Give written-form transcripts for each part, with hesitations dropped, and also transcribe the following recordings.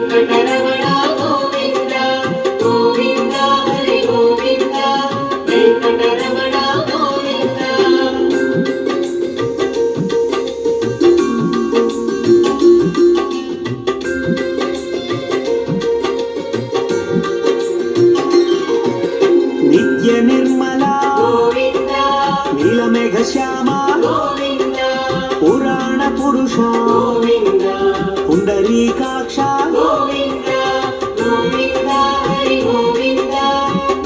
వెంకటరమణ గోవింద గోవింద హరి గోవింద వెంకటరమణ గోవింద. నిత్య నిర్మల గోవింద నీలమేఘ శ్యామ గోవింద పురాణ పురుష గోవింద పుండరీకాక్ష గోవింద గోవింద హరి గోవింద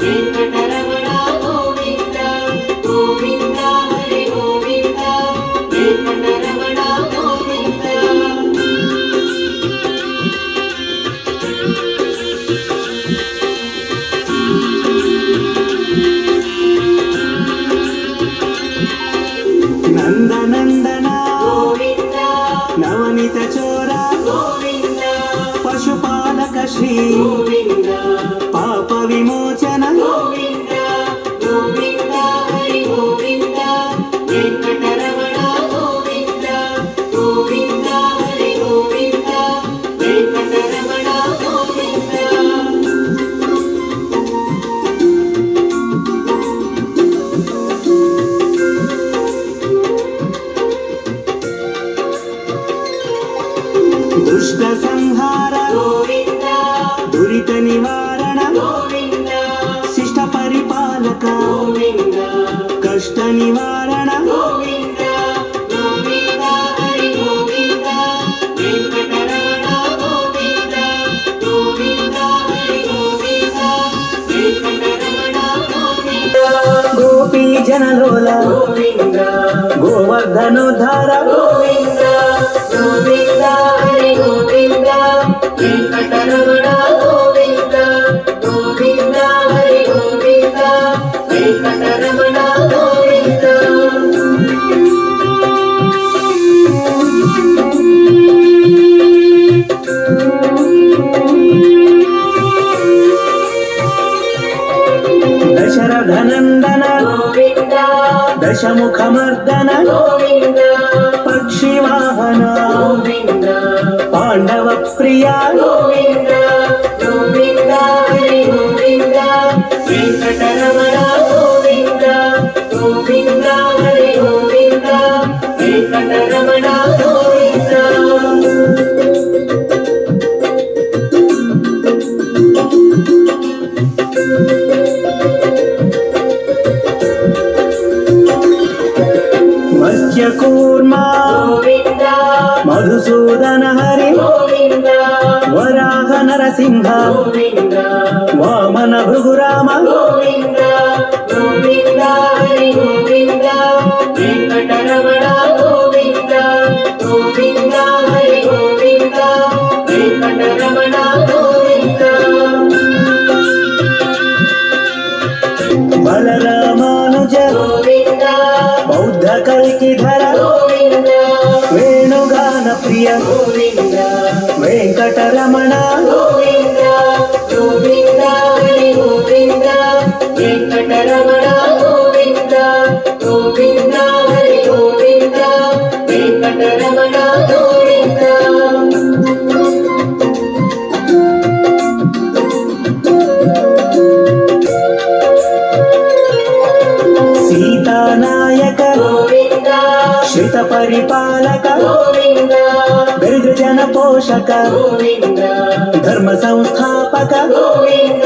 వెంకటరమణ గోవింద గోవింద హరి గోవింద వెంకటరమణ గోవింద. నందనందన గోవింద నవనిత చోర గోవింద పశుపాలక శ్రీ గోవింద పాప విమోచన గోవింద గోవింద హరి గోవింద వెంకటరమణ గోవింద గోవింద హరి గోవింద వెంకటరమణ గోవింద. దుష్ట సంహార గోవింద దురిత నివారణ గోవింద శిష్ట పరిపాలక గోవింద కష్ట నివారణ గోవింద గోవింద హరి గోవింద వెంకటరమణ గోవింద గోవింద హరి గోవింద వెంకటరమణ గోవింద. గోపీ జనలోల గోవింద గోవర్ధనోద్ధార గోవింద గోవింద హరి గోవింద వెంకటరమణ గోవింద గోవింద హరి గోవింద వెంకటరమణ గోవింద. దశరథనందన గోవింద దశముఖమర్దన గోవింద పక్షివాహన గోవింద పాండవ ప్రియ గోవింద గోవింద హరి గోవింద వెంకటరమణ గోవింద గోవింద హరి గోవింద వెంకటరమణ గోవింద. మత్స్యకూర్మ గోవింద మధుసూదన హరి గోవింద వరాహ నరసింహ గోవింద వామన భృగురామ గోవింద గోవింద హరి గోవింద వెంకటరమణ గోవింద గోవింద హరి గోవింద వెంకటరమణ గోవింద. బలరామానుజ గోవింద బౌద్ధ కల్కిధర గోవింద వేణుగాన ప్రియ గోవింద వెంకటరమణ గోవింద గోవింద హరి గోవింద వెంకటరమణ గోవింద గోవింద హరి గోవింద వెంకటరమణ గోవింద. సీతానాయక గోవింద శ్రిత పరిపాలక గోవింద దరిద్రజన పోషక గోవింద ధర్మ సంస్థాపక గోవింద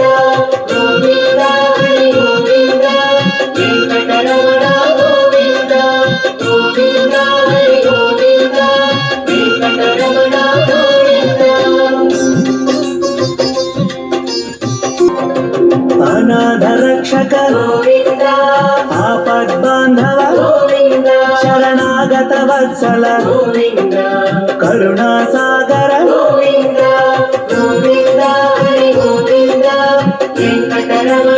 గోవింద హరి గోవింద వెంకటరమణ గోవింద గోవింద హరి గోవింద వెంకటరమణ గోవింద. అనాథ రక్షక గోవింద ఆపద్బాంధవ గోవింద శరణాగత వత్సల గోవింద కరుణా సాగర గోవింద గోవింద హరి గోవింద వెంకటరమణ